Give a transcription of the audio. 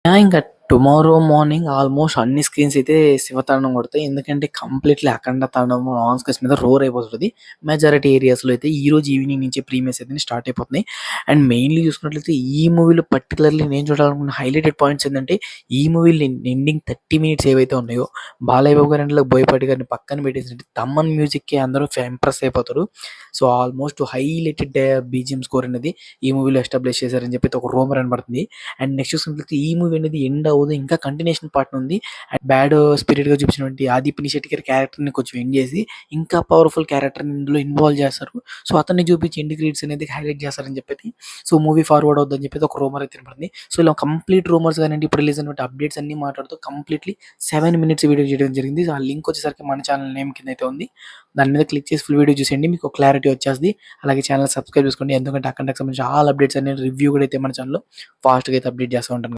ఇంకా tomorrow morning almost అన్ని screens అయితే శివతాండవం కొడతాయి. ఎందుకంటే కంప్లీట్‌లీ అఖండ తాండవం ఆన్ స్క్రీన్స్ మీద రోర్ అయిపోతది. మెజారిటీ ఏరియాస్‌లో అయితే ఈరోజు ఈవినింగ్ నుంచి ప్రీమియర్స్ అయితే స్టార్ట్ అయిపోతున్నాయి. అండ్ మెయిన్‌లీ చూసుకున్నట్లయితే ఈ మూవీలో పర్టిక్యులర్‌లీ నేను చూడాలనుకున్న హైలైటెడ్ పాయింట్స్ ఏంటంటే ఈ మూవీలో ఎండింగ్ 30 మినిట్స్ ఏవైతే ఉన్నాయో బాలయ్య బాబు గారు అండ్ బోయపాటి గారిని పక్కన పెట్టేసి తమన్ మ్యూజిక్‌కి అందరూ ఇంప్రెస్ అయిపోతారు. So almost highlighted BGM score అనేది ఈ మూవీలో ఎస్టాబ్లిష్ చేశారని చెప్పి ఒక రూమర్ వినబడుతుంది. అండ్ నెక్స్ట్ చూసుకున్నట్లయితే ఈ మూవీ అనేది ఎండ్ అవ్వదు. ఇంకా కంటిన్యూషన్ పార్ట్ ఉంది. అండ్ బ్యాడ్ స్పిరిట్‌గా చూపించినటువంటి ఆది పినిశెట్టి గారి క్యారెక్టర్‌ని కొంచెం ఎండ్ చేసి ఇంకా పవర్‌ఫుల్ క్యారెక్టర్‌ని ఇందులో ఇన్వాల్వ్ చేస్తారు. సో అతన్ని చూపించి ఎండ్ క్రెడిట్స్ అనేది హైలైట్ చేస్తారని చెప్పేసి సో మూవీ ఫార్వర్డ్ అవుద్దని చెప్పేసి ఒక రూమర్ అయితే వినపడింది. సో ఇలా కంప్లీట్ రూమర్స్ కానియండి, ఇప్పుడు రిలీజ్ అయినటువంటి అప్డేట్స్ అన్నీ మాట్లాడుతూ కంప్లీట్‌లీ 7 మినిట్స్ వీడియో చేయడం జరిగింది. ఆ లింక్ వచ్చేసరికి మన ఛానల్ నేమ్ కింద అయితే ఉంది. దాని మీద క్లిక్ చేసి ఫుల్ వీడియో చూసేయండి. మీకు క్లారిటీ వచ్చేస్తది. అలాగే ఛానల్ సబ్స్క్రైబ్ చేసుకోండి. ఎందుకంటే అఖండకి సంబంధించిన ఆల్ అప్డేట్స్ అన్ని రివ్యూ కూడా అయితే మన ఛానల్‌లో ఫాస్ట్‌గా అయితే అప్డేట్ చేస్తూ ఉంటాను.